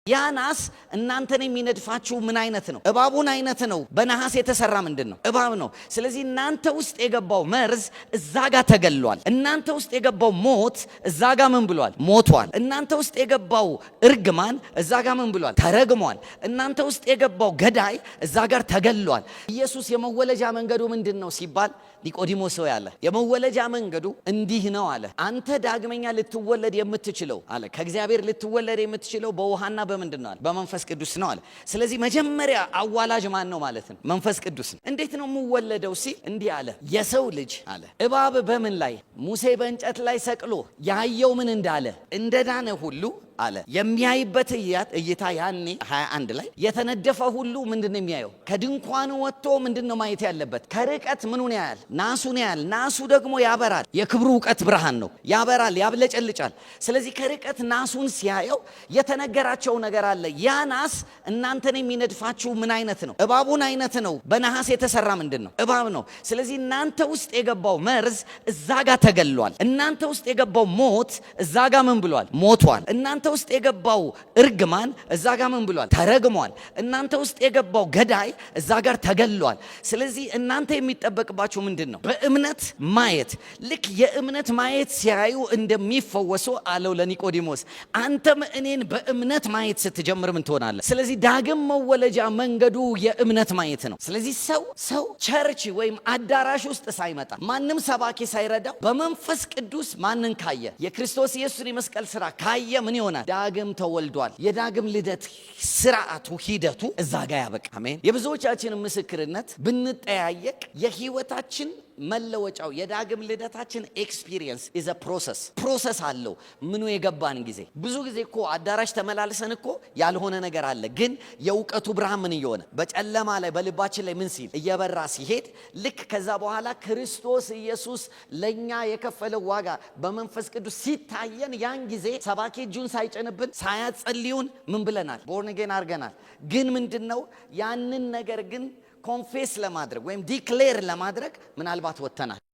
ያ ናስ እናንተን የሚነድፋችሁ ምን አይነት ነው? እባቡን አይነት ነው። በነሐስ የተሰራ ምንድን ነው? እባብ ነው። ስለዚህ እናንተ ውስጥ የገባው መርዝ እዛ ጋር ተገሏል። እናንተ ውስጥ የገባው ሞት እዛ ጋር ምን ብሏል? ሞቷል። እናንተ ውስጥ የገባው እርግማን እዛ ጋር ምን ብሏል? ተረግሟል። እናንተ ውስጥ የገባው ገዳይ እዛ ጋር ተገሏል። ኢየሱስ የመወለጃ መንገዱ ምንድን ነው ሲባል ኒቆዲሞስ ሰው ያለ የመወለጃ መንገዱ እንዲህ ነው አለ። አንተ ዳግመኛ ልትወለድ የምትችለው አለ ከእግዚአብሔር ልትወለድ የምትችለው በውሃና በምንድን ነው አለ? በመንፈስ ቅዱስ ነው አለ። ስለዚህ መጀመሪያ አዋላጅ ማን ነው ማለት ነው? መንፈስ ቅዱስ ነው። እንዴት ነው የምወለደው ሲል እንዲህ አለ። የሰው ልጅ አለ እባብ በምን ላይ ሙሴ በእንጨት ላይ ሰቅሎ ያየው ምን እንዳለ እንደዳነ ሁሉ አለ የሚያይበት እይታ ያኔ 21 ላይ የተነደፈ ሁሉ ምንድነው የሚያየው? ከድንኳኑ ወጥቶ ምንድነው ማየት ያለበት? ከርቀት ምኑን ያያል? ናሱን ያያል። ናሱ ደግሞ ያበራል። የክብሩ ዕውቀት ብርሃን ነው። ያበራል፣ ያብለጨልጫል። ስለዚህ ከርቀት ናሱን ሲያየው የተነገራቸው ነገር አለ። ያ ናስ እናንተን የሚነድፋችሁ ምን አይነት ነው? እባቡን አይነት ነው። በነሐስ የተሰራ ምንድን ነው? እባብ ነው። ስለዚህ እናንተ ውስጥ የገባው መርዝ እዛ ጋር ተገሏል። እናንተ ውስጥ የገባው ሞት እዛ ጋር ምን ብሏል? ሞቷል። እናንተ ውስጥ የገባው እርግማን እዛ ጋር ምን ብሏል? ተረግሟል። እናንተ ውስጥ የገባው ገዳይ እዛ ጋር ተገሏል። ስለዚህ እናንተ የሚጠበቅባችሁ ምንድን ነው? በእምነት ማየት። ልክ የእምነት ማየት ሲያዩ እንደሚፈወሱ አለው ለኒቆዲሞስ። አንተም እኔን በእምነት ማየት ስትጀምር ምን ትሆናለህ? ስለዚህ ዳግም መወለጃ መንገዱ የእምነት ማየት ነው። ስለዚህ ሰው ቸርች ወይም አዳራሽ ውስጥ ሳይመጣ ማንም ሰባኪ ሳይረዳው በመንፈስ ቅዱስ ማንን ካየ? የክርስቶስ ኢየሱስን የመስቀል ስራ ካየ ምን ይሆናል? ዳግም ተወልዷል። የዳግም ልደት ስርዓቱ ሂደቱ እዛ ጋር ያበቃ። አሜን። የብዙዎቻችን ምስክርነት ብንጠያየቅ የህይወታችን መለወጫው የዳግም ልደታችን ኤክስፒሪየንስ ኢዝ አ ፕሮሰስ አለው። ምኑ የገባን ጊዜ ብዙ ጊዜ እኮ አዳራሽ ተመላልሰን እኮ ያልሆነ ነገር አለ። ግን የእውቀቱ ብርሃን ምን እየሆነ በጨለማ ላይ በልባችን ላይ ምን ሲል እየበራ ሲሄድ ልክ ከዛ በኋላ ክርስቶስ ኢየሱስ ለኛ የከፈለው ዋጋ በመንፈስ ቅዱስ ሲታየን ያን ጊዜ ሰባኪ እጁን ሳይጨንብን ሳያጸልዩን ምን ብለናል? ቦርን አጌን አድርገናል። ግን ምንድነው ያንን ነገር ግን ኮንፌስ ለማድረግ ወይም ዲክሌር ለማድረግ ምናልባት ወተናል።